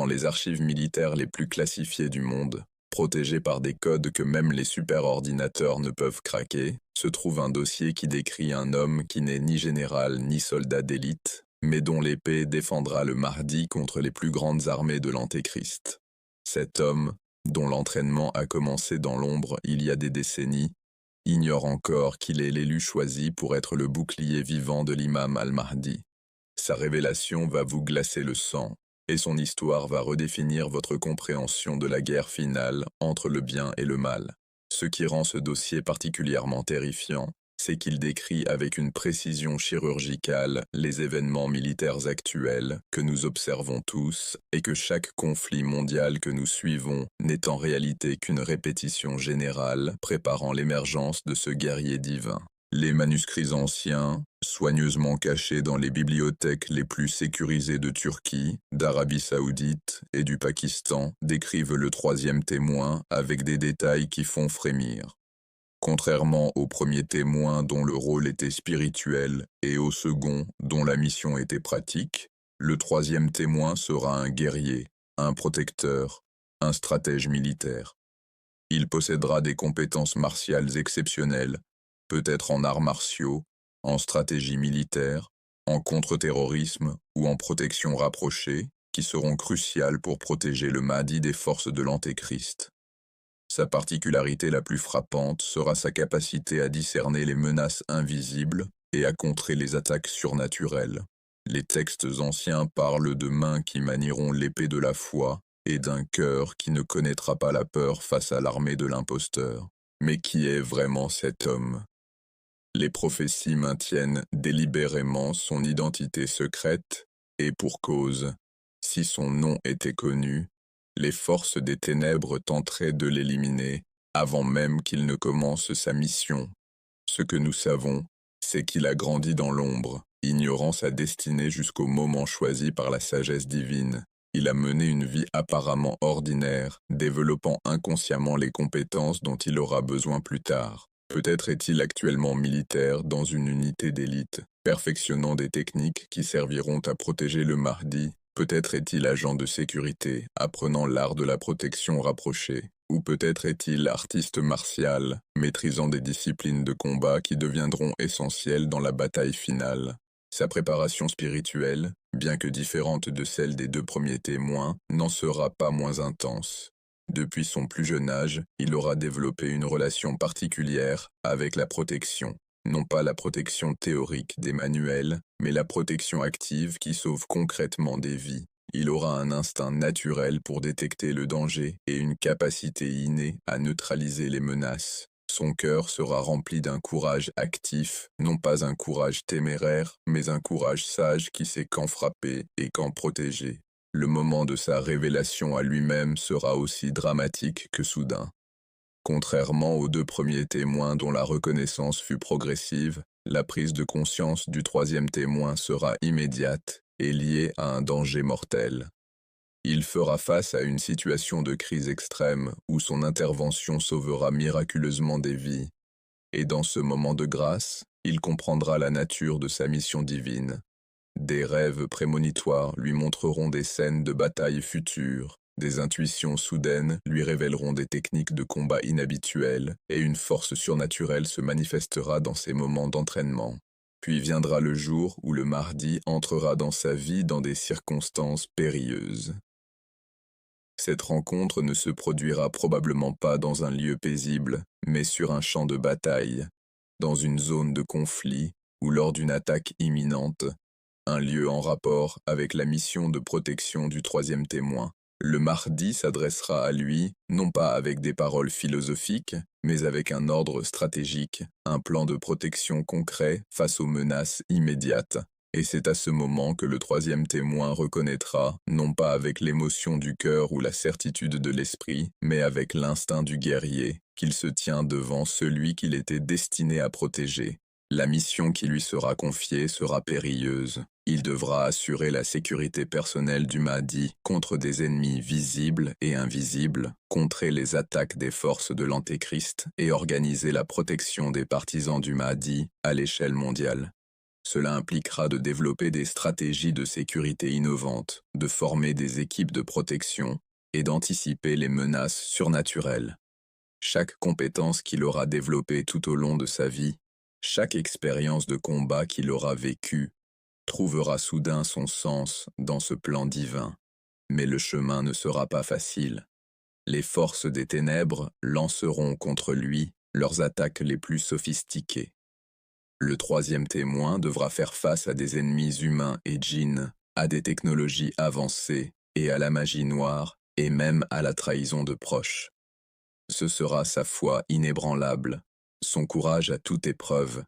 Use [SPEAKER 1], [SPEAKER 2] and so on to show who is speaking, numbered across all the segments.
[SPEAKER 1] Dans les archives militaires les plus classifiées du monde, protégées par des codes que même les superordinateurs ne peuvent craquer, se trouve un dossier qui décrit un homme qui n'est ni général ni soldat d'élite, mais dont l'épée défendra le Mahdi contre les plus grandes armées de l'Antéchrist. Cet homme, dont l'entraînement a commencé dans l'ombre il y a des décennies, ignore encore qu'il est l'élu choisi pour être le bouclier vivant de l'imam al-Mahdi. Sa révélation va vous glacer le sang, et son histoire va redéfinir votre compréhension de la guerre finale entre le bien et le mal. Ce qui rend ce dossier particulièrement terrifiant, c'est qu'il décrit avec une précision chirurgicale les événements militaires actuels que nous observons tous et que chaque conflit mondial que nous suivons n'est en réalité qu'une répétition générale préparant l'émergence de ce guerrier divin. Les manuscrits anciens, soigneusement cachés dans les bibliothèques les plus sécurisées de Turquie, d'Arabie Saoudite et du Pakistan, décrivent le troisième témoin avec des détails qui font frémir. Contrairement au premier témoin dont le rôle était spirituel et au second dont la mission était pratique, le troisième témoin sera un guerrier, un protecteur, un stratège militaire. Il possédera des compétences martiales exceptionnelles, peut-être en arts martiaux, en stratégie militaire, en contre-terrorisme ou en protection rapprochée, qui seront cruciales pour protéger le Mahdi des forces de l'Antéchrist. Sa particularité la plus frappante sera sa capacité à discerner les menaces invisibles et à contrer les attaques surnaturelles. Les textes anciens parlent de mains qui manieront l'épée de la foi et d'un cœur qui ne connaîtra pas la peur face à l'armée de l'imposteur. Mais qui est vraiment cet homme? Les prophéties maintiennent délibérément son identité secrète, et pour cause, si son nom était connu, les forces des ténèbres tenteraient de l'éliminer avant même qu'il ne commence sa mission. Ce que nous savons, c'est qu'il a grandi dans l'ombre, ignorant sa destinée jusqu'au moment choisi par la sagesse divine. Il a mené une vie apparemment ordinaire, développant inconsciemment les compétences dont il aura besoin plus tard. Peut-être est-il actuellement militaire dans une unité d'élite, perfectionnant des techniques qui serviront à protéger le Mahdi. Peut-être est-il agent de sécurité, apprenant l'art de la protection rapprochée. Ou peut-être est-il artiste martial, maîtrisant des disciplines de combat qui deviendront essentielles dans la bataille finale. Sa préparation spirituelle, bien que différente de celle des deux premiers témoins, n'en sera pas moins intense. Depuis son plus jeune âge, il aura développé une relation particulière avec la protection. Non pas la protection théorique des manuels, mais la protection active qui sauve concrètement des vies. Il aura un instinct naturel pour détecter le danger et une capacité innée à neutraliser les menaces. Son cœur sera rempli d'un courage actif, non pas un courage téméraire, mais un courage sage qui sait quand frapper et quand protéger. Le moment de sa révélation à lui-même sera aussi dramatique que soudain. Contrairement aux deux premiers témoins dont la reconnaissance fut progressive, la prise de conscience du troisième témoin sera immédiate et liée à un danger mortel. Il fera face à une situation de crise extrême où son intervention sauvera miraculeusement des vies. Et dans ce moment de grâce, il comprendra la nature de sa mission divine. Des rêves prémonitoires lui montreront des scènes de bataille futures. Des intuitions soudaines lui révéleront des techniques de combat inhabituelles, et une force surnaturelle se manifestera dans ses moments d'entraînement. Puis viendra le jour où le Mahdi entrera dans sa vie dans des circonstances périlleuses. Cette rencontre ne se produira probablement pas dans un lieu paisible, mais sur un champ de bataille, dans une zone de conflit ou lors d'une attaque imminente, un lieu en rapport avec la mission de protection du troisième témoin. Le Mahdi s'adressera à lui, non pas avec des paroles philosophiques, mais avec un ordre stratégique, un plan de protection concret face aux menaces immédiates. Et c'est à ce moment que le troisième témoin reconnaîtra, non pas avec l'émotion du cœur ou la certitude de l'esprit, mais avec l'instinct du guerrier, qu'il se tient devant celui qu'il était destiné à protéger. La mission qui lui sera confiée sera périlleuse. Il devra assurer la sécurité personnelle du Mahdi contre des ennemis visibles et invisibles, contrer les attaques des forces de l'Antéchrist et organiser la protection des partisans du Mahdi à l'échelle mondiale. Cela impliquera de développer des stratégies de sécurité innovantes, de former des équipes de protection et d'anticiper les menaces surnaturelles. Chaque compétence qu'il aura développée tout au long de sa vie, chaque expérience de combat qu'il aura vécue, trouvera soudain son sens dans ce plan divin. Mais le chemin ne sera pas facile. Les forces des ténèbres lanceront contre lui leurs attaques les plus sophistiquées. Le troisième témoin devra faire face à des ennemis humains et djinns, à des technologies avancées et à la magie noire et même à la trahison de proches. Ce sera sa foi inébranlable, son courage à toute épreuve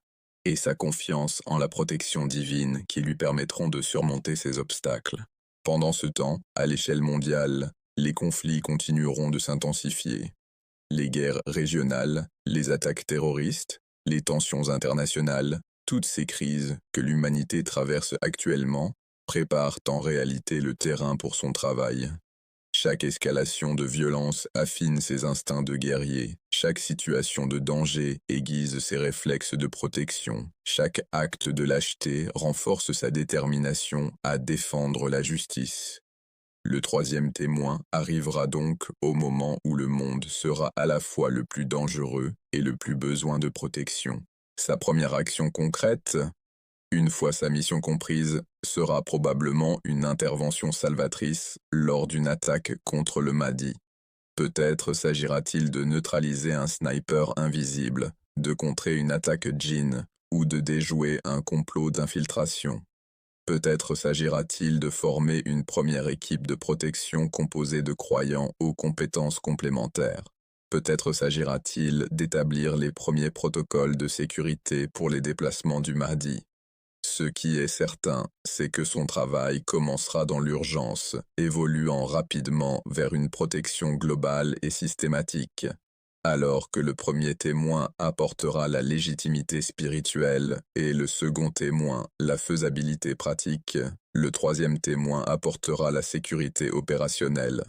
[SPEAKER 1] et sa confiance en la protection divine qui lui permettront de surmonter ces obstacles. Pendant ce temps, à l'échelle mondiale, les conflits continueront de s'intensifier. Les guerres régionales, les attaques terroristes, les tensions internationales, toutes ces crises que l'humanité traverse actuellement préparent en réalité le terrain pour son travail. Chaque escalation de violence affine ses instincts de guerrier, chaque situation de danger aiguise ses réflexes de protection, chaque acte de lâcheté renforce sa détermination à défendre la justice. Le troisième témoin arrivera donc au moment où le monde sera à la fois le plus dangereux et le plus besoin de protection. Sa première action concrète, une fois sa mission comprise, sera probablement une intervention salvatrice lors d'une attaque contre le Mahdi. Peut-être s'agira-t-il de neutraliser un sniper invisible, de contrer une attaque djinn ou de déjouer un complot d'infiltration. Peut-être s'agira-t-il de former une première équipe de protection composée de croyants aux compétences complémentaires. Peut-être s'agira-t-il d'établir les premiers protocoles de sécurité pour les déplacements du Mahdi. Ce qui est certain, c'est que son travail commencera dans l'urgence, évoluant rapidement vers une protection globale et systématique. Alors que le premier témoin apportera la légitimité spirituelle et le second témoin la faisabilité pratique, le troisième témoin apportera la sécurité opérationnelle.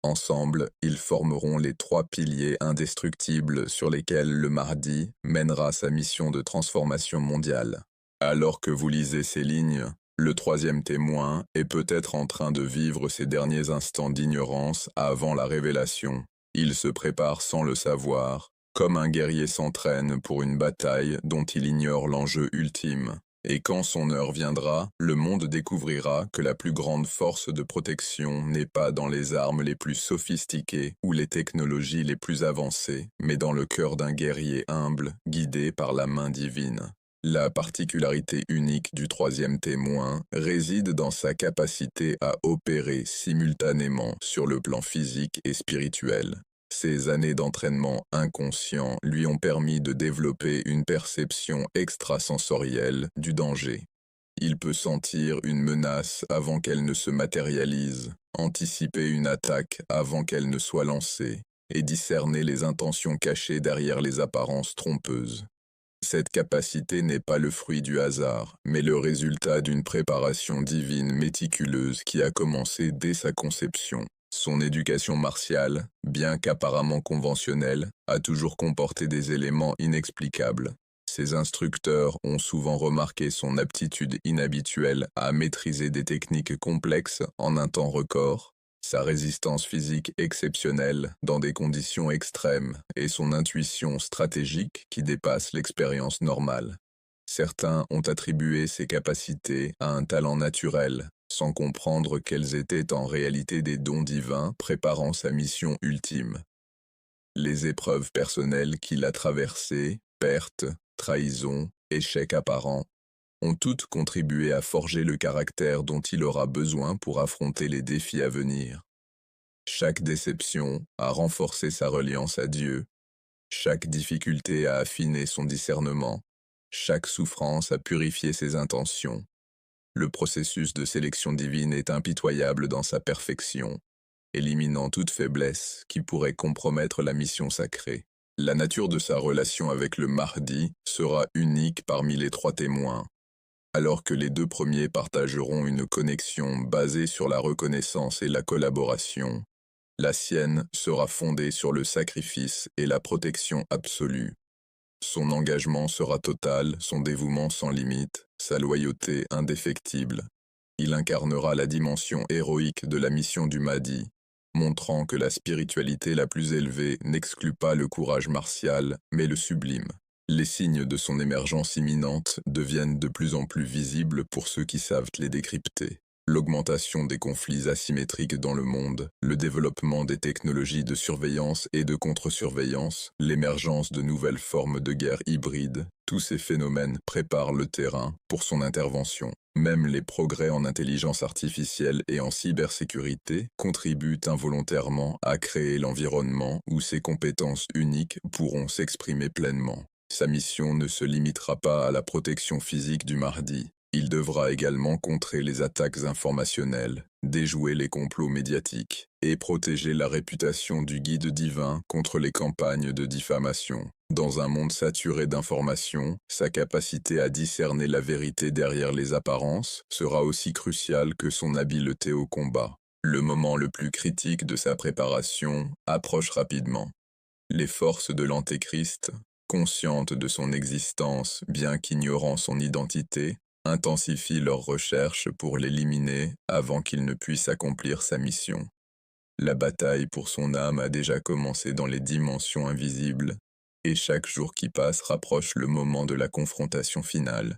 [SPEAKER 1] Ensemble, ils formeront les trois piliers indestructibles sur lesquels le Mahdi mènera sa mission de transformation mondiale. Alors que vous lisez ces lignes, le troisième témoin est peut-être en train de vivre ses derniers instants d'ignorance avant la révélation. Il se prépare sans le savoir, comme un guerrier s'entraîne pour une bataille dont il ignore l'enjeu ultime. Et quand son heure viendra, le monde découvrira que la plus grande force de protection n'est pas dans les armes les plus sophistiquées ou les technologies les plus avancées, mais dans le cœur d'un guerrier humble, guidé par la main divine. La particularité unique du troisième témoin réside dans sa capacité à opérer simultanément sur le plan physique et spirituel. Ces années d'entraînement inconscient lui ont permis de développer une perception extrasensorielle du danger. Il peut sentir une menace avant qu'elle ne se matérialise, anticiper une attaque avant qu'elle ne soit lancée, et discerner les intentions cachées derrière les apparences trompeuses. Cette capacité n'est pas le fruit du hasard, mais le résultat d'une préparation divine méticuleuse qui a commencé dès sa conception. Son éducation martiale, bien qu'apparemment conventionnelle, a toujours comporté des éléments inexplicables. Ses instructeurs ont souvent remarqué son aptitude inhabituelle à maîtriser des techniques complexes en un temps record, sa résistance physique exceptionnelle dans des conditions extrêmes et son intuition stratégique qui dépasse l'expérience normale. Certains ont attribué ces capacités à un talent naturel, sans comprendre qu'elles étaient en réalité des dons divins préparant sa mission ultime. Les épreuves personnelles qu'il a traversées, pertes, trahisons, échecs apparents, ont toutes contribué à forger le caractère dont il aura besoin pour affronter les défis à venir. Chaque déception a renforcé sa reliance à Dieu, chaque difficulté a affiné son discernement, chaque souffrance a purifié ses intentions. Le processus de sélection divine est impitoyable dans sa perfection, éliminant toute faiblesse qui pourrait compromettre la mission sacrée. La nature de sa relation avec le Mahdi sera unique parmi les trois témoins. Alors que les deux premiers partageront une connexion basée sur la reconnaissance et la collaboration, la sienne sera fondée sur le sacrifice et la protection absolue. Son engagement sera total, son dévouement sans limite, sa loyauté indéfectible. Il incarnera la dimension héroïque de la mission du Mahdi, montrant que la spiritualité la plus élevée n'exclut pas le courage martial, mais le sublime. Les signes de son émergence imminente deviennent de plus en plus visibles pour ceux qui savent les décrypter. L'augmentation des conflits asymétriques dans le monde, le développement des technologies de surveillance et de contre-surveillance, l'émergence de nouvelles formes de guerre hybride, tous ces phénomènes préparent le terrain pour son intervention. Même les progrès en intelligence artificielle et en cybersécurité contribuent involontairement à créer l'environnement où ses compétences uniques pourront s'exprimer pleinement. Sa mission ne se limitera pas à la protection physique du Mahdi. Il devra également contrer les attaques informationnelles, déjouer les complots médiatiques et protéger la réputation du guide divin contre les campagnes de diffamation. Dans un monde saturé d'informations, sa capacité à discerner la vérité derrière les apparences sera aussi cruciale que son habileté au combat. Le moment le plus critique de sa préparation approche rapidement. Les forces de l'Antéchrist, conscientes de son existence bien qu'ignorant son identité, intensifient leurs recherches pour l'éliminer avant qu'il ne puisse accomplir sa mission. La bataille pour son âme a déjà commencé dans les dimensions invisibles, et chaque jour qui passe rapproche le moment de la confrontation finale.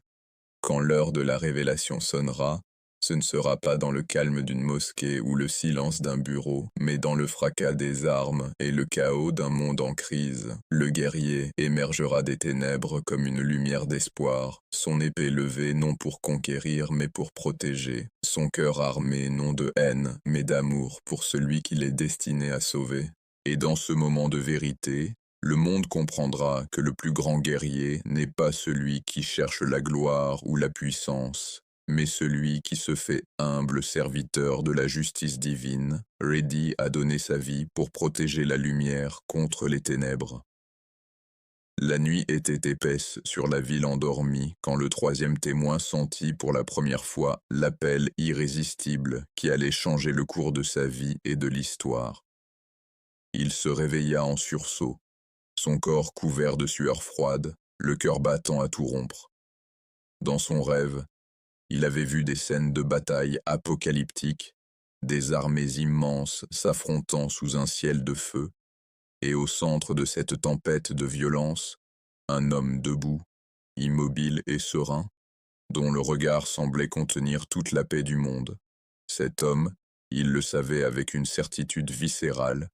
[SPEAKER 1] Quand l'heure de la révélation sonnera, ce ne sera pas dans le calme d'une mosquée ou le silence d'un bureau, mais dans le fracas des armes et le chaos d'un monde en crise. Le guerrier émergera des ténèbres comme une lumière d'espoir, son épée levée non pour conquérir mais pour protéger, son cœur armé non de haine mais d'amour pour celui qu'il est destiné à sauver. Et dans ce moment de vérité, le monde comprendra que le plus grand guerrier n'est pas celui qui cherche la gloire ou la puissance, mais celui qui se fait humble serviteur de la justice divine, ready à donner sa vie pour protéger la lumière contre les ténèbres. La nuit était épaisse sur la ville endormie quand le troisième témoin sentit pour la première fois l'appel irrésistible qui allait changer le cours de sa vie et de l'histoire. Il se réveilla en sursaut, son corps couvert de sueur froide, le cœur battant à tout rompre. Dans son rêve, il avait vu des scènes de bataille apocalyptiques, des armées immenses s'affrontant sous un ciel de feu, et au centre de cette tempête de violence, un homme debout, immobile et serein, dont le regard semblait contenir toute la paix du monde. Cet homme, il le savait avec une certitude viscérale,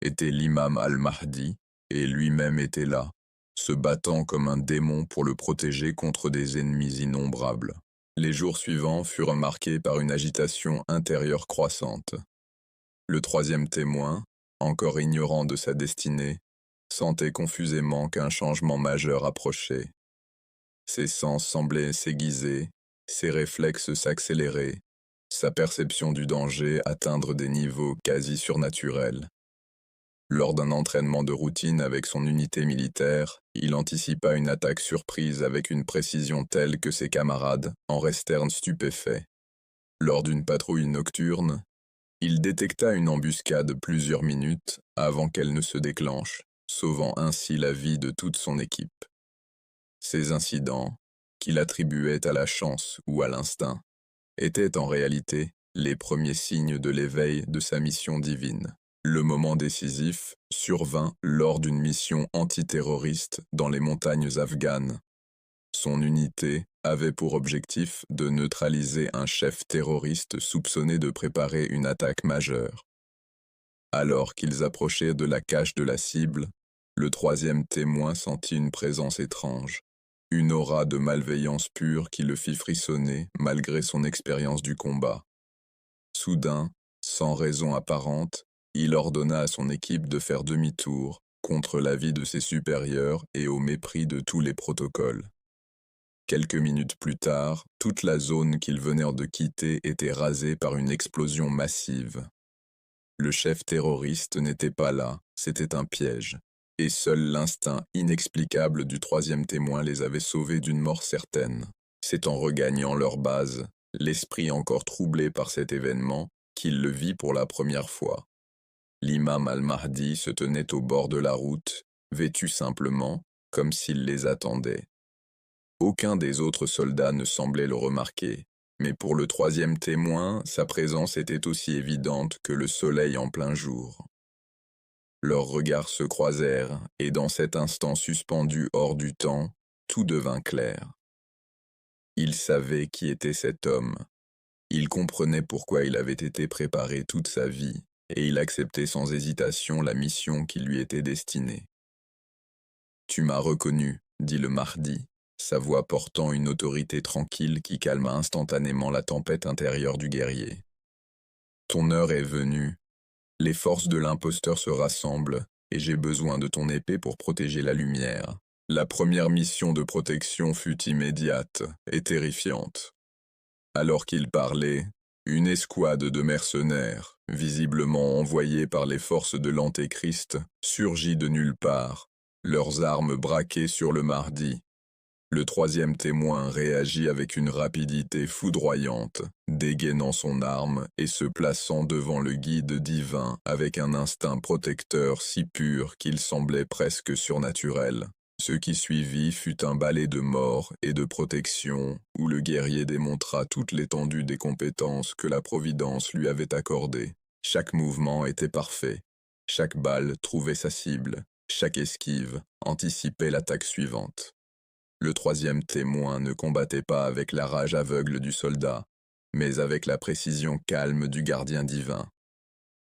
[SPEAKER 1] était l'imam al-Mahdi, et lui-même était là, se battant comme un démon pour le protéger contre des ennemis innombrables. Les jours suivants furent marqués par une agitation intérieure croissante. Le troisième témoin, encore ignorant de sa destinée, sentait confusément qu'un changement majeur approchait. Ses sens semblaient s'aiguiser, ses réflexes s'accélérer, sa perception du danger atteindre des niveaux quasi surnaturels. Lors d'un entraînement de routine avec son unité militaire, il anticipa une attaque surprise avec une précision telle que ses camarades en restèrent stupéfaits. Lors d'une patrouille nocturne, il détecta une embuscade plusieurs minutes avant qu'elle ne se déclenche, sauvant ainsi la vie de toute son équipe. Ces incidents, qu'il attribuait à la chance ou à l'instinct, étaient en réalité les premiers signes de l'éveil de sa mission divine. Le moment décisif survint lors d'une mission antiterroriste dans les montagnes afghanes. Son unité avait pour objectif de neutraliser un chef terroriste soupçonné de préparer une attaque majeure. Alors qu'ils approchaient de la cache de la cible, le troisième témoin sentit une présence étrange, une aura de malveillance pure qui le fit frissonner malgré son expérience du combat. Soudain, sans raison apparente, il ordonna à son équipe de faire demi-tour, contre l'avis de ses supérieurs et au mépris de tous les protocoles. Quelques minutes plus tard, toute la zone qu'ils venaient de quitter était rasée par une explosion massive. Le chef terroriste n'était pas là, c'était un piège, et seul l'instinct inexplicable du troisième témoin les avait sauvés d'une mort certaine. C'est en regagnant leur base, l'esprit encore troublé par cet événement, qu'il le vit pour la première fois. L'imam al-Mahdi se tenait au bord de la route, vêtu simplement, comme s'il les attendait. Aucun des autres soldats ne semblait le remarquer, mais pour le troisième témoin, sa présence était aussi évidente que le soleil en plein jour. Leurs regards se croisèrent, et dans cet instant suspendu hors du temps, tout devint clair. Il savait qui était cet homme. Il comprenait pourquoi il avait été préparé toute sa vie, et il acceptait sans hésitation la mission qui lui était destinée. « Tu m'as reconnu, » dit le Mahdi, sa voix portant une autorité tranquille qui calma instantanément la tempête intérieure du guerrier. « Ton heure est venue. Les forces de l'imposteur se rassemblent, et j'ai besoin de ton épée pour protéger la lumière. » La première mission de protection fut immédiate et terrifiante. Alors qu'il parlait, une escouade de mercenaires, visiblement envoyés par les forces de l'Antéchrist, surgit de nulle part, leurs armes braquées sur le Mahdi. Le troisième témoin réagit avec une rapidité foudroyante, dégainant son arme et se plaçant devant le guide divin avec un instinct protecteur si pur qu'il semblait presque surnaturel. Ce qui suivit fut un ballet de mort et de protection, où le guerrier démontra toute l'étendue des compétences que la Providence lui avait accordées. Chaque mouvement était parfait, chaque balle trouvait sa cible, chaque esquive anticipait l'attaque suivante. Le troisième témoin ne combattait pas avec la rage aveugle du soldat, mais avec la précision calme du gardien divin.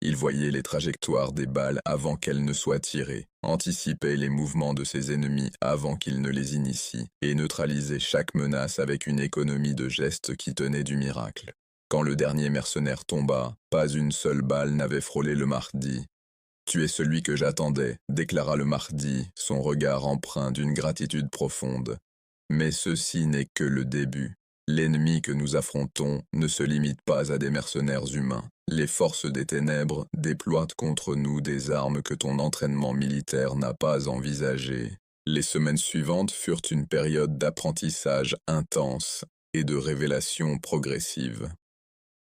[SPEAKER 1] Il voyait les trajectoires des balles avant qu'elles ne soient tirées, anticipait les mouvements de ses ennemis avant qu'ils ne les initient, et neutralisait chaque menace avec une économie de gestes qui tenait du miracle. Quand le dernier mercenaire tomba, pas une seule balle n'avait frôlé le Mahdi. « Tu es celui que j'attendais », déclara le Mahdi, son regard empreint d'une gratitude profonde. « Mais ceci n'est que le début. L'ennemi que nous affrontons ne se limite pas à des mercenaires humains. Les forces des ténèbres déploient contre nous des armes que ton entraînement militaire n'a pas envisagées. » Les semaines suivantes furent une période d'apprentissage intense et de révélation progressive.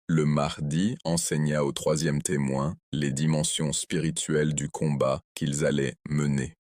[SPEAKER 1] Le Mahdi enseigna au troisième témoin les dimensions spirituelles du combat qu'ils allaient mener.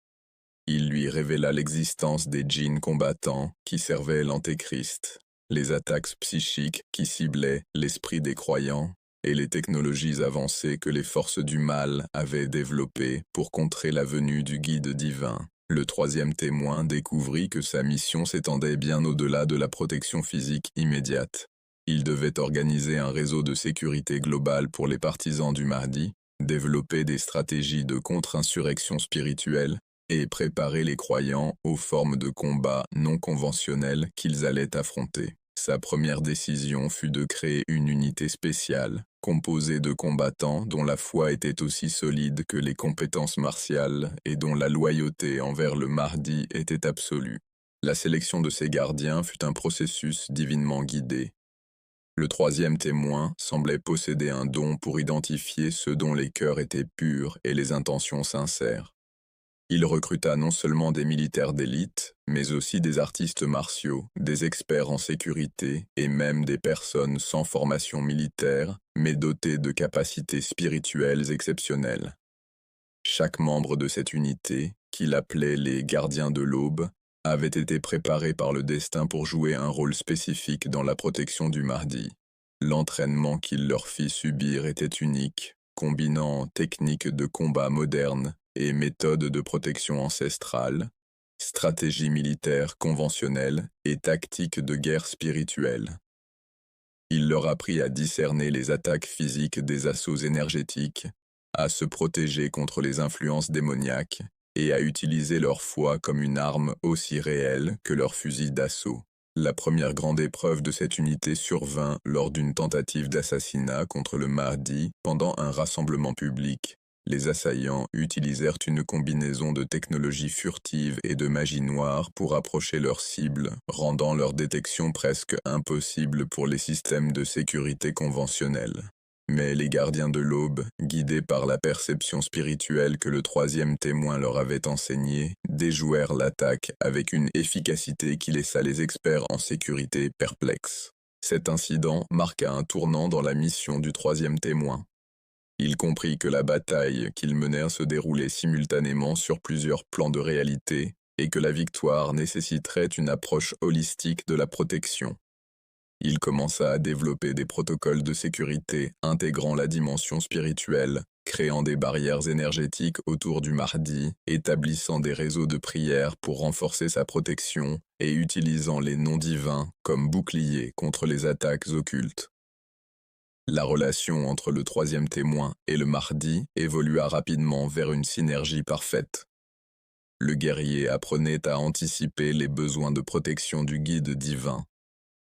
[SPEAKER 1] Il lui révéla l'existence des djinns combattants qui servaient l'Antéchrist, les attaques psychiques qui ciblaient l'esprit des croyants et les technologies avancées que les forces du mal avaient développées pour contrer la venue du guide divin. Le troisième témoin découvrit que sa mission s'étendait bien au-delà de la protection physique immédiate. Il devait organiser un réseau de sécurité globale pour les partisans du Mahdi, développer des stratégies de contre-insurrection spirituelle et préparer les croyants aux formes de combat non conventionnelles qu'ils allaient affronter. Sa première décision fut de créer une unité spéciale, composée de combattants dont la foi était aussi solide que les compétences martiales et dont la loyauté envers le Mahdi était absolue. La sélection de ces gardiens fut un processus divinement guidé. Le troisième témoin semblait posséder un don pour identifier ceux dont les cœurs étaient purs et les intentions sincères. Il recruta non seulement des militaires d'élite, mais aussi des artistes martiaux, des experts en sécurité et même des personnes sans formation militaire, mais dotées de capacités spirituelles exceptionnelles. Chaque membre de cette unité, qu'il appelait les gardiens de l'aube, avait été préparé par le destin pour jouer un rôle spécifique dans la protection du Mahdi. L'entraînement qu'il leur fit subir était unique, combinant techniques de combat modernes et méthodes de protection ancestrale, stratégie militaire conventionnelle et tactiques de guerre spirituelle. Il leur apprit à discerner les attaques physiques des assauts énergétiques, à se protéger contre les influences démoniaques et à utiliser leur foi comme une arme aussi réelle que leur fusil d'assaut. La première grande épreuve de cette unité survint lors d'une tentative d'assassinat contre le Mahdi pendant un rassemblement public. Les assaillants utilisèrent une combinaison de technologies furtives et de magie noire pour approcher leur cible, rendant leur détection presque impossible pour les systèmes de sécurité conventionnels. Mais les gardiens de l'aube, guidés par la perception spirituelle que le troisième témoin leur avait enseignée, déjouèrent l'attaque avec une efficacité qui laissa les experts en sécurité perplexes. Cet incident marqua un tournant dans la mission du troisième témoin. Il comprit que la bataille qu'ils menèrent se déroulait simultanément sur plusieurs plans de réalité, et que la victoire nécessiterait une approche holistique de la protection. Il commença à développer des protocoles de sécurité intégrant la dimension spirituelle, créant des barrières énergétiques autour du Mahdi, établissant des réseaux de prière pour renforcer sa protection et utilisant les noms divins comme boucliers contre les attaques occultes. La relation entre le troisième témoin et le Mahdi évolua rapidement vers une synergie parfaite. Le guerrier apprenait à anticiper les besoins de protection du guide divin,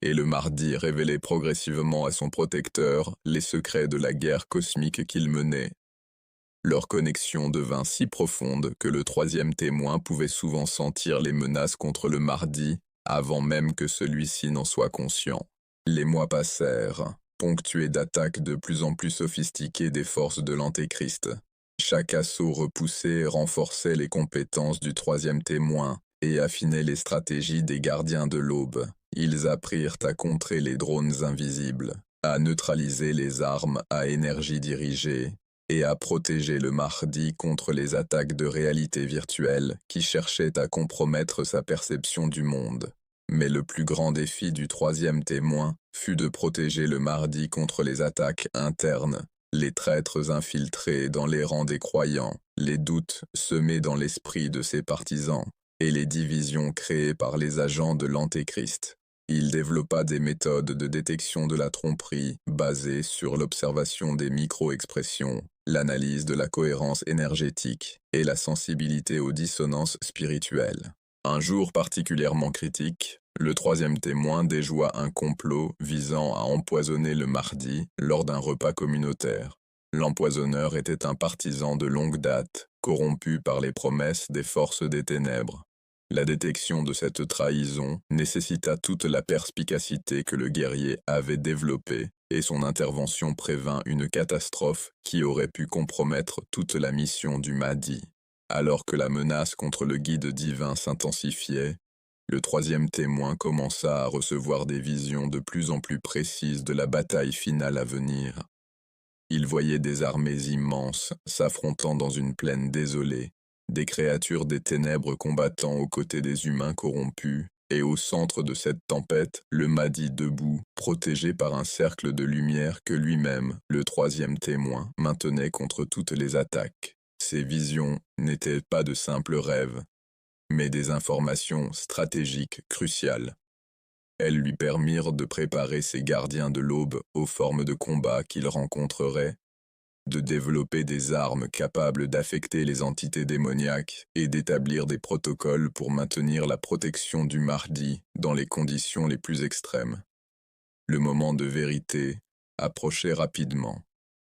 [SPEAKER 1] et le Mahdi révélait progressivement à son protecteur les secrets de la guerre cosmique qu'il menait. Leur connexion devint si profonde que le troisième témoin pouvait souvent sentir les menaces contre le Mahdi avant même que celui-ci n'en soit conscient. Les mois passèrent, ponctués d'attaques de plus en plus sophistiquées des forces de l'Antéchrist. Chaque assaut repoussé renforçait les compétences du troisième témoin et affinait les stratégies des gardiens de l'aube. Ils apprirent à contrer les drones invisibles, à neutraliser les armes à énergie dirigée et à protéger le Mahdi contre les attaques de réalité virtuelle qui cherchaient à compromettre sa perception du monde. Mais le plus grand défi du troisième témoin fut de protéger le Mahdi contre les attaques internes, les traîtres infiltrés dans les rangs des croyants, les doutes semés dans l'esprit de ses partisans, et les divisions créées par les agents de l'Antéchrist. Il développa des méthodes de détection de la tromperie basées sur l'observation des micro-expressions, l'analyse de la cohérence énergétique et la sensibilité aux dissonances spirituelles. Un jour particulièrement critique, le troisième témoin déjoua un complot visant à empoisonner le Mahdi lors d'un repas communautaire. L'empoisonneur était un partisan de longue date, corrompu par les promesses des forces des ténèbres. La détection de cette trahison nécessita toute la perspicacité que le guerrier avait développée, et son intervention prévint une catastrophe qui aurait pu compromettre toute la mission du Mahdi. Alors que la menace contre le guide divin s'intensifiait, le troisième témoin commença à recevoir des visions de plus en plus précises de la bataille finale à venir. Il voyait des armées immenses s'affrontant dans une plaine désolée, des créatures des ténèbres combattant aux côtés des humains corrompus, et au centre de cette tempête, le Mahdi debout, protégé par un cercle de lumière que lui-même, le troisième témoin, maintenait contre toutes les attaques. Ces visions n'étaient pas de simples rêves, mais des informations stratégiques cruciales. Elles lui permirent de préparer ses gardiens de l'aube aux formes de combat qu'il rencontrerait, de développer des armes capables d'affecter les entités démoniaques et d'établir des protocoles pour maintenir la protection du Mahdi dans les conditions les plus extrêmes. Le moment de vérité approchait rapidement.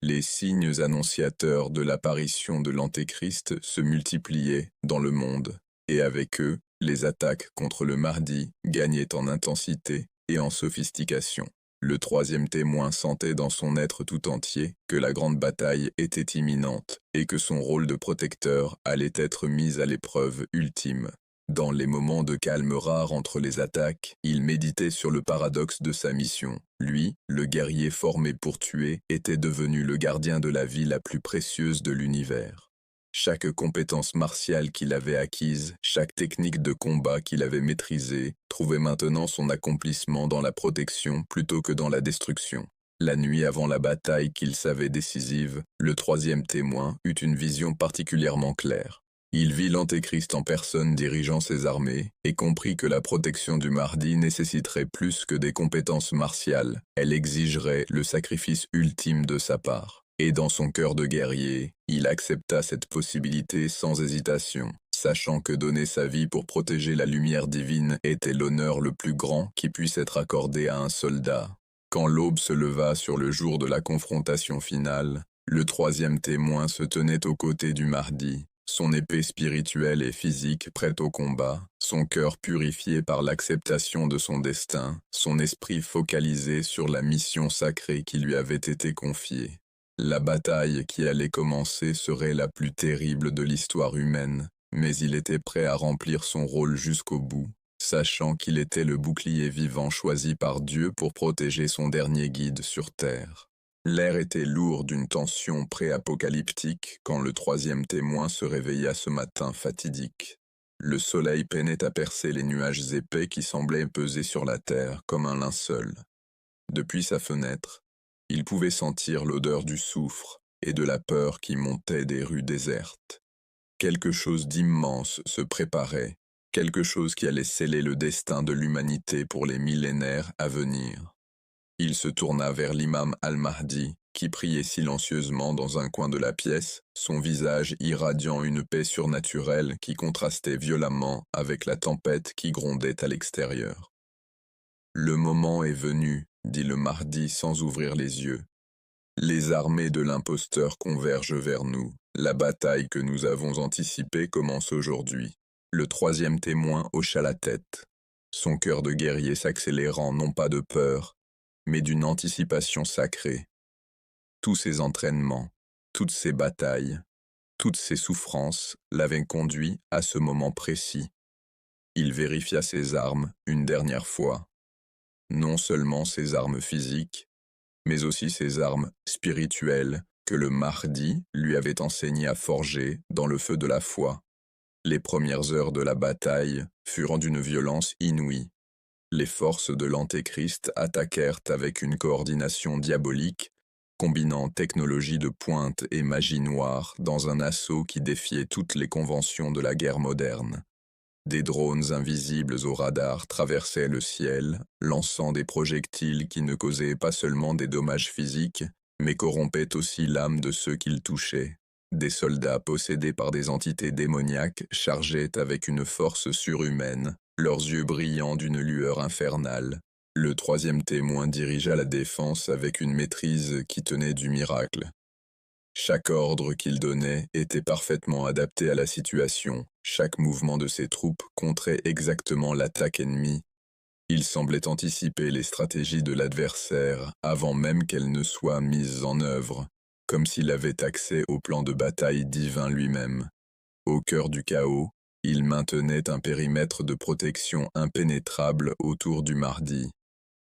[SPEAKER 1] Les signes annonciateurs de l'apparition de l'Antéchrist se multipliaient dans le monde, et avec eux, les attaques contre le Mahdi gagnaient en intensité et en sophistication. Le troisième témoin sentait dans son être tout entier que la grande bataille était imminente et que son rôle de protecteur allait être mis à l'épreuve ultime. Dans les moments de calme rares entre les attaques, il méditait sur le paradoxe de sa mission. Lui, le guerrier formé pour tuer, était devenu le gardien de la vie la plus précieuse de l'univers. Chaque compétence martiale qu'il avait acquise, chaque technique de combat qu'il avait maîtrisée, trouvait maintenant son accomplissement dans la protection plutôt que dans la destruction. La nuit avant la bataille qu'il savait décisive, le troisième témoin eut une vision particulièrement claire. Il vit l'Antéchrist en personne dirigeant ses armées et comprit que la protection du Mahdi nécessiterait plus que des compétences martiales, elle exigerait le sacrifice ultime de sa part. Et dans son cœur de guerrier, il accepta cette possibilité sans hésitation, sachant que donner sa vie pour protéger la lumière divine était l'honneur le plus grand qui puisse être accordé à un soldat. Quand l'aube se leva sur le jour de la confrontation finale, le troisième témoin se tenait aux côtés du Mahdi, son épée spirituelle et physique prête au combat, son cœur purifié par l'acceptation de son destin, son esprit focalisé sur la mission sacrée qui lui avait été confiée. La bataille qui allait commencer serait la plus terrible de l'histoire humaine, mais il était prêt à remplir son rôle jusqu'au bout, sachant qu'il était le bouclier vivant choisi par Dieu pour protéger son dernier guide sur terre. L'air était lourd d'une tension pré-apocalyptique quand le troisième témoin se réveilla ce matin fatidique. Le soleil peinait à percer les nuages épais qui semblaient peser sur la terre comme un linceul. Depuis sa fenêtre, il pouvait sentir l'odeur du soufre et de la peur qui montait des rues désertes. Quelque chose d'immense se préparait, quelque chose qui allait sceller le destin de l'humanité pour les millénaires à venir. Il se tourna vers l'imam al-Mahdi, qui priait silencieusement dans un coin de la pièce, son visage irradiant une paix surnaturelle qui contrastait violemment avec la tempête qui grondait à l'extérieur. « Le moment est venu, dit le Mahdi sans ouvrir les yeux. Les armées de l'imposteur convergent vers nous. La bataille que nous avons anticipée commence aujourd'hui. » Le troisième témoin hocha la tête, son cœur de guerrier s'accélérant non pas de peur, mais d'une anticipation sacrée. Tous ces entraînements, toutes ces batailles, toutes ces souffrances l'avaient conduit à ce moment précis. Il vérifia ses armes une dernière fois. Non seulement ses armes physiques, mais aussi ses armes spirituelles que le Mahdi lui avait enseigné à forger dans le feu de la foi. Les premières heures de la bataille furent d'une violence inouïe. Les forces de l'Antéchrist attaquèrent avec une coordination diabolique, combinant technologie de pointe et magie noire dans un assaut qui défiait toutes les conventions de la guerre moderne. Des drones invisibles au radar traversaient le ciel, lançant des projectiles qui ne causaient pas seulement des dommages physiques, mais corrompaient aussi l'âme de ceux qu'ils touchaient. Des soldats possédés par des entités démoniaques chargeaient avec une force surhumaine, leurs yeux brillant d'une lueur infernale. Le troisième témoin dirigea la défense avec une maîtrise qui tenait du miracle. Chaque ordre qu'il donnait était parfaitement adapté à la situation. Chaque mouvement de ses troupes contrait exactement l'attaque ennemie. Il semblait anticiper les stratégies de l'adversaire avant même qu'elles ne soient mises en œuvre, comme s'il avait accès au plan de bataille divin lui-même. Au cœur du chaos, il maintenait un périmètre de protection impénétrable autour du Mahdi.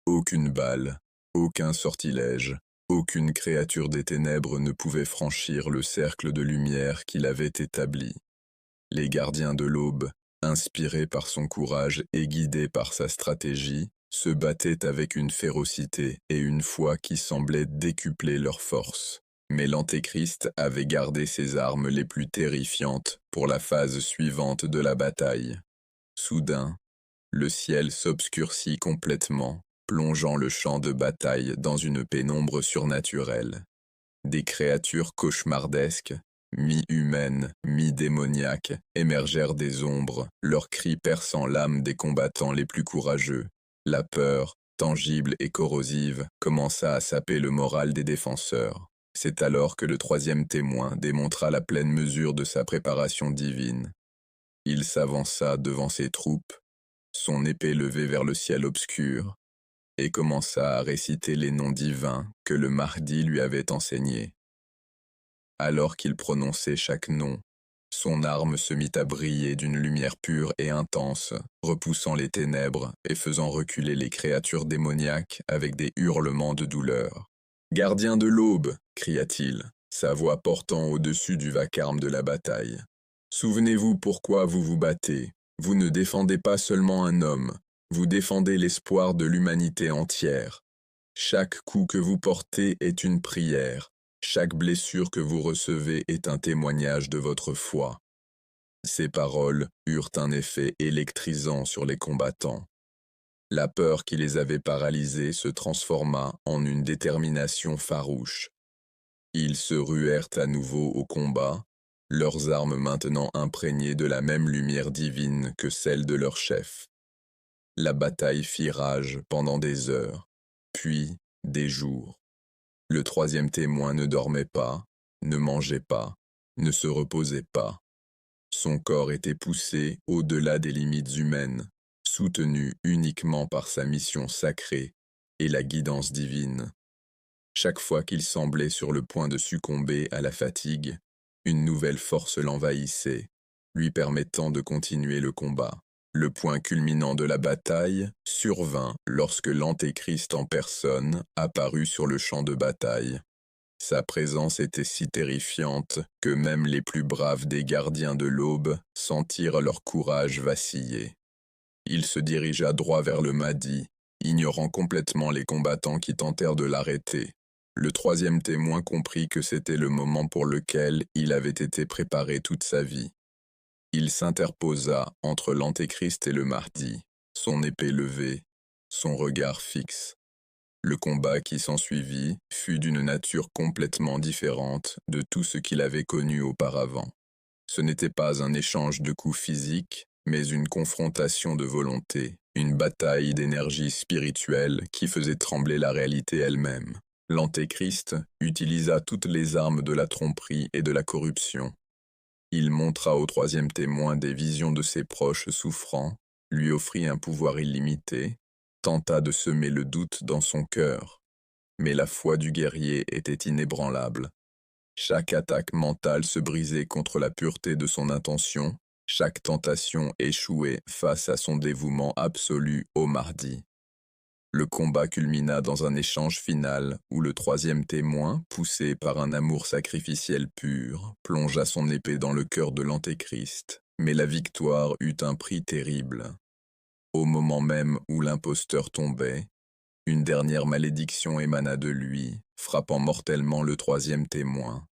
[SPEAKER 1] Aucune balle, aucun sortilège, aucune créature des ténèbres ne pouvait franchir le cercle de lumière qu'il avait établi. Les gardiens de l'aube, inspirés par son courage et guidés par sa stratégie, se battaient avec une férocité et une foi qui semblaient décupler leur force. Mais l'Antéchrist avait gardé ses armes les plus terrifiantes pour la phase suivante de la bataille. Soudain, le ciel s'obscurcit complètement, plongeant le champ de bataille dans une pénombre surnaturelle. Des créatures cauchemardesques, mi-humaines, mi-démoniaques, émergèrent des ombres, leurs cris perçant l'âme des combattants les plus courageux. La peur, tangible et corrosive, commença à saper le moral des défenseurs. C'est alors que le troisième témoin démontra la pleine mesure de sa préparation divine. Il s'avança devant ses troupes, son épée levée vers le ciel obscur, et commença à réciter les noms divins que le Mahdi lui avait enseignés. Alors qu'il prononçait chaque nom, son arme se mit à briller d'une lumière pure et intense, repoussant les ténèbres et faisant reculer les créatures démoniaques avec des hurlements de douleur. « Gardien de l'aube !» cria-t-il, sa voix portant au-dessus du vacarme de la bataille. « Souvenez-vous pourquoi vous vous battez. Vous ne défendez pas seulement un homme, vous défendez l'espoir de l'humanité entière. Chaque coup que vous portez est une prière. Chaque blessure que vous recevez est un témoignage de votre foi. » Ces paroles eurent un effet électrisant sur les combattants. La peur qui les avait paralysés se transforma en une détermination farouche. Ils se ruèrent à nouveau au combat, leurs armes maintenant imprégnées de la même lumière divine que celle de leur chef. La bataille fit rage pendant des heures, puis des jours. Le troisième témoin ne dormait pas, ne mangeait pas, ne se reposait pas. Son corps était poussé au-delà des limites humaines, soutenu uniquement par sa mission sacrée et la guidance divine. Chaque fois qu'il semblait sur le point de succomber à la fatigue, une nouvelle force l'envahissait, lui permettant de continuer le combat. Le point culminant de la bataille survint lorsque l'Antéchrist en personne apparut sur le champ de bataille. Sa présence était si terrifiante que même les plus braves des gardiens de l'aube sentirent leur courage vaciller. Il se dirigea droit vers le Mahdi, ignorant complètement les combattants qui tentèrent de l'arrêter. Le troisième témoin comprit que c'était le moment pour lequel il avait été préparé toute sa vie. Il s'interposa entre l'Antéchrist et le Mahdi, son épée levée, son regard fixe. Le combat qui s'ensuivit fut d'une nature complètement différente de tout ce qu'il avait connu auparavant. Ce n'était pas un échange de coups physiques, mais une confrontation de volonté, une bataille d'énergie spirituelle qui faisait trembler la réalité elle-même. L'Antéchrist utilisa toutes les armes de la tromperie et de la corruption. Il montra au troisième témoin des visions de ses proches souffrants, lui offrit un pouvoir illimité, tenta de semer le doute dans son cœur. Mais la foi du guerrier était inébranlable. Chaque attaque mentale se brisait contre la pureté de son intention, chaque tentation échouait face à son dévouement absolu au Mahdi. Le combat culmina dans un échange final où le troisième témoin, poussé par un amour sacrificiel pur, plongea son épée dans le cœur de l'Antéchrist. Mais la victoire eut un prix terrible. Au moment même où l'imposteur tombait, une dernière malédiction émana de lui, frappant mortellement le troisième témoin.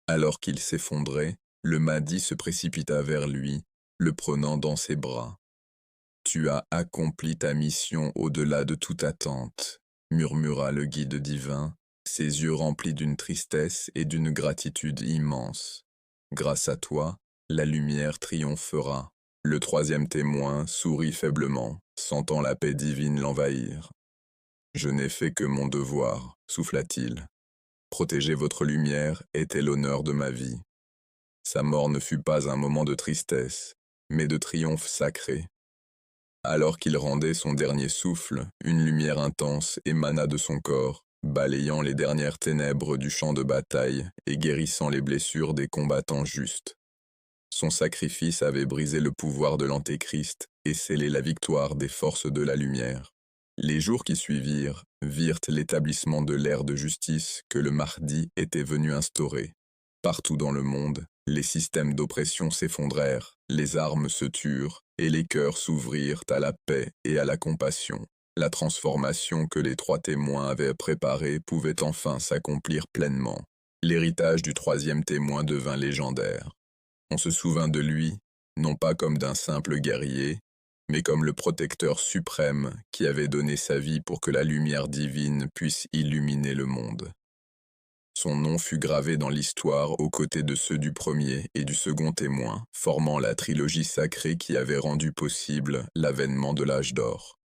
[SPEAKER 1] Alors qu'il s'effondrait, le Mahdi se précipita vers lui, le prenant dans ses bras. « Tu as accompli ta mission au-delà de toute attente », murmura le guide divin, ses yeux remplis d'une tristesse et d'une gratitude immense. « Grâce à toi, la lumière triomphera. » Le troisième témoin sourit faiblement, sentant la paix divine l'envahir. « Je n'ai fait que mon devoir, » souffla-t-il. « Protéger votre lumière était l'honneur de ma vie. » Sa mort ne fut pas un moment de tristesse, mais de triomphe sacré. Alors qu'il rendait son dernier souffle, une lumière intense émana de son corps, balayant les dernières ténèbres du champ de bataille et guérissant les blessures des combattants justes. Son sacrifice avait brisé le pouvoir de l'Antéchrist et scellé la victoire des forces de la lumière. Les jours qui suivirent virent l'établissement de l'ère de justice que le Mahdi était venu instaurer. Partout dans le monde, les systèmes d'oppression s'effondrèrent, les armes se turent et les cœurs s'ouvrirent à la paix et à la compassion. La transformation que les trois témoins avaient préparée pouvait enfin s'accomplir pleinement. L'héritage du troisième témoin devint légendaire. On se souvint de lui, non pas comme d'un simple guerrier, mais comme le protecteur suprême qui avait donné sa vie pour que la lumière divine puisse illuminer le monde. Son nom fut gravé dans l'histoire aux côtés de ceux du premier et du second témoin, formant la trilogie sacrée qui avait rendu possible l'avènement de l'âge d'or.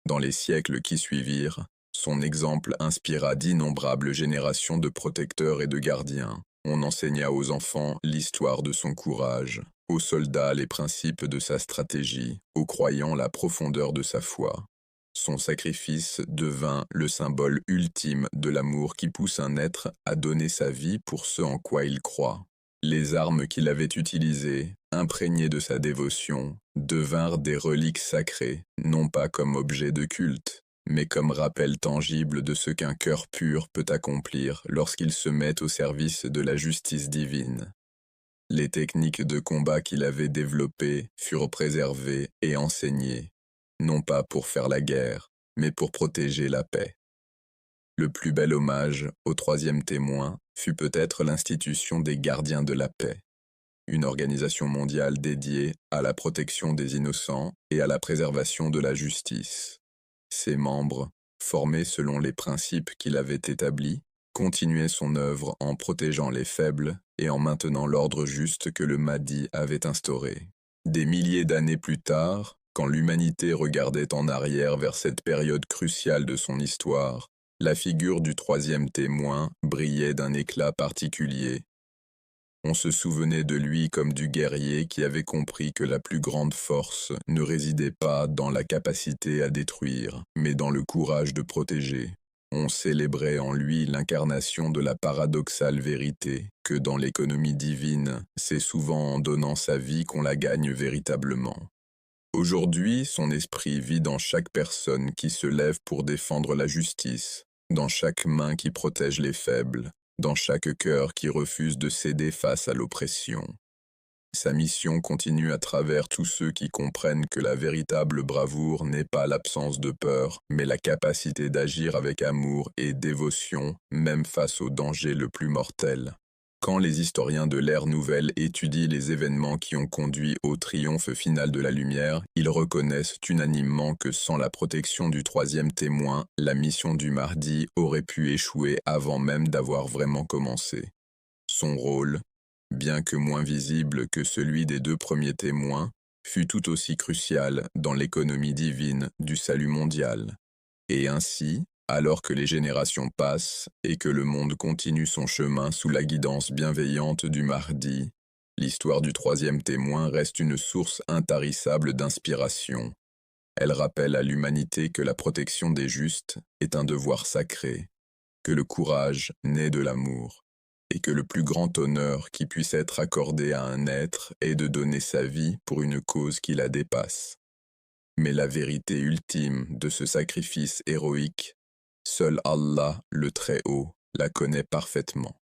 [SPEAKER 1] Dans les siècles qui suivirent, son exemple inspira d'innombrables générations de protecteurs et de gardiens. On enseigna aux enfants l'histoire de son courage, aux soldats les principes de sa stratégie, aux croyants la profondeur de sa foi. Son sacrifice devint le symbole ultime de l'amour qui pousse un être à donner sa vie pour ce en quoi il croit. Les armes qu'il avait utilisées, imprégnées de sa dévotion, devinrent des reliques sacrées, non pas comme objets de culte, mais comme rappel tangible de ce qu'un cœur pur peut accomplir lorsqu'il se met au service de la justice divine. Les techniques de combat qu'il avait développées furent préservées et enseignées, non pas pour faire la guerre, mais pour protéger la paix. Le plus bel hommage au troisième témoin fut peut-être l'institution des gardiens de la paix, une organisation mondiale dédiée à la protection des innocents et à la préservation de la justice. Ses membres, formés selon les principes qu'il avait établis, continuaient son œuvre en protégeant les faibles et en maintenant l'ordre juste que le Mahdi avait instauré. Des milliers d'années plus tard, quand l'humanité regardait en arrière vers cette période cruciale de son histoire, la figure du troisième témoin brillait d'un éclat particulier. On se souvenait de lui comme du guerrier qui avait compris que la plus grande force ne résidait pas dans la capacité à détruire, mais dans le courage de protéger. On célébrait en lui l'incarnation de la paradoxale vérité que dans l'économie divine, c'est souvent en donnant sa vie qu'on la gagne véritablement. Aujourd'hui, son esprit vit dans chaque personne qui se lève pour défendre la justice, dans chaque main qui protège les faibles, dans chaque cœur qui refuse de céder face à l'oppression. Sa mission continue à travers tous ceux qui comprennent que la véritable bravoure n'est pas l'absence de peur, mais la capacité d'agir avec amour et dévotion, même face au danger le plus mortel. Quand les historiens de l'ère nouvelle étudient les événements qui ont conduit au triomphe final de la lumière, ils reconnaissent unanimement que sans la protection du troisième témoin, la mission du Mahdi aurait pu échouer avant même d'avoir vraiment commencé. Son rôle, bien que moins visible que celui des deux premiers témoins, fut tout aussi crucial dans l'économie divine du salut mondial. Et ainsi, alors que les générations passent et que le monde continue son chemin sous la guidance bienveillante du Mahdi, l'histoire du troisième témoin reste une source intarissable d'inspiration. Elle rappelle à l'humanité que la protection des justes est un devoir sacré, que le courage naît de l'amour, et que le plus grand honneur qui puisse être accordé à un être est de donner sa vie pour une cause qui la dépasse. Mais la vérité ultime de ce sacrifice héroïque, seul Allah, le Très-Haut, la connaît parfaitement.